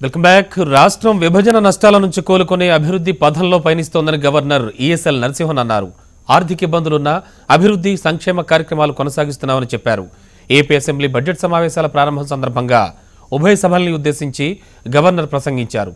Welcome back. రాష్ట్రం విభజన నష్టాల నుంచి కోలుకునే అభివృద్ధి పథంలో పయనిస్తోందని గవర్నర్ ESL నరసింహన్ అన్నారు. ఆర్థిక ఇబ్బందులున్నా అభివృద్ధి సంక్షేమ కార్యక్రమాలు కొనసాగిస్తున్నామని చెప్పారు. ఏపీ అసెంబ్లీ బడ్జెట్ సమావేశాల ప్రారంభం సందర్భంగా ఉభయ సభల్ని ఉద్దేశించి గవర్నర్ ప్రసంగించారు.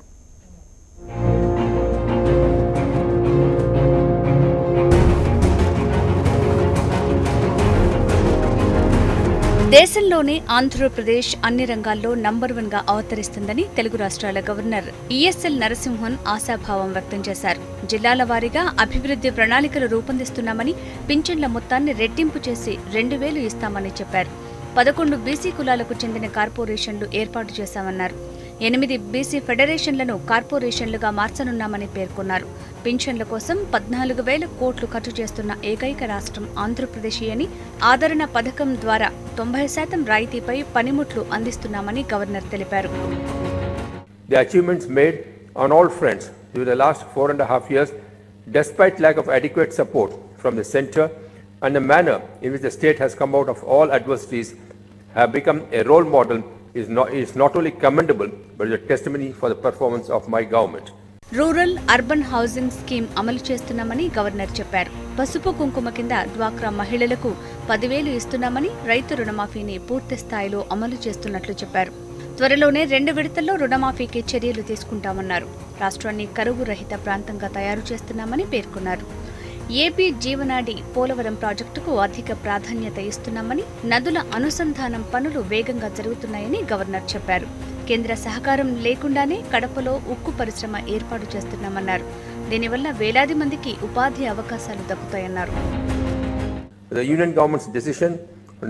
దేశంలోనే ఆంధ్రప్రదేశ్ అన్ని రంగాల్లో నంబర్ 1 గా అవతరిస్తుందని తెలుగు రాష్ట్రాల గవర్నర్ ESL నరసింహన్ ఆశాభావం వ్యక్తం చేశారు. జిల్లాల వారీగా అభివృద్ధి ప్రణాళికలు రూపొందిస్తున్నామని, పింఛన్ల మొత్తాన్ని రెట్టింపు చేసి 2000 ఇస్తామని చెప్పారు. 11 బీసీ కులాలకు చెందిన కార్పొరేషన్లు ఏర్పాటు చేశామన్నారు. 8 బీసీ ఫెడరేషన్లను కార్పొరేషన్లుగా మార్చనున్నామని పేర్కొన్నారు. పింఛన్ల కోసం 14,000 కోట్లు ఖర్చు చేస్తున్న ఏకైక రాష్ట్రం ఆంధ్రప్రదేశ్ అని, ఆదరణ పథకం ద్వారా 90% రాయితీపై పనిముట్లు అందిస్తున్నామని గవర్నర్ తెలిపారు. The achievements made on all fronts during the last 4.5 years, despite lack of adequate support from the centre, and the manner in which the state has come out of all adversities, have become a role model is not only commendable but is a testimony for the performance of my government. Rural urban housing scheme అమలు చేస్తున్నామని governor చెప్పారు. పసుపు కుంకుమ కింద డ్వాక్రా మహిళలకు 10,000 ఇస్తున్నామని, రైతు రుణమాఫీని పూర్తి స్థాయిలో అమలు చేస్తున్నట్లు చెప్పారు. త్వరలోనే 2 విడతల్లో రుణమాఫీకి చర్యలు తీసుకుంటామన్నారు. రాష్ట్రాన్ని కరువు రహిత ప్రాంతంగా తయారు చేస్తున్నామని పేర్కొన్నారు. ఏపీ జీవనాడి పోలవరం ప్రాజెక్టుకు అధిక ప్రాధాన్యత ఇస్తున్నామని, నదుల అనుసంధానం పనులు వేగంగా జరుగుతున్నాయని గవర్నర్ చెప్పారు. కేంద్ర సహకారం లేకుండానే కడపలో ఉక్కు పరిశ్రమ ఏర్పాటు చేస్తున్నామన్నారు. దీనివల్ల వేలాది మందికి ఉపాధి అవకాశాలు దక్కుతాయన్నారు. The union government's decision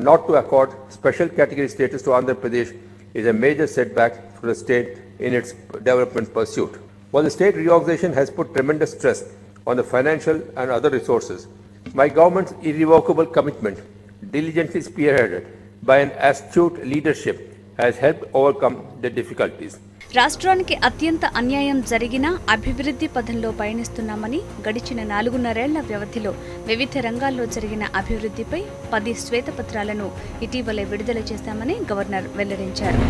not to accord special category status to Andhra Pradesh is a major setback for the state in its development pursuit. While the state reorganization has put tremendous stress on the financial and other resources, my government's irrevocable commitment, diligently spearheaded by an astute leadership, has helped overcome the difficulties. రాష్ట్రానికి అత్యంత అన్యాయం జరిగినా అభివృద్ధి పథంలో పయనిస్తున్నామని, గడిచిన 4.5 వ్యవధిలో వివిధ రంగాల్లో జరిగిన అభివృద్ధిపై 10 శ్వేతపత్రాలను ఇటీవలే విడుదల చేశామని గవర్నర్ వెల్లడించారు.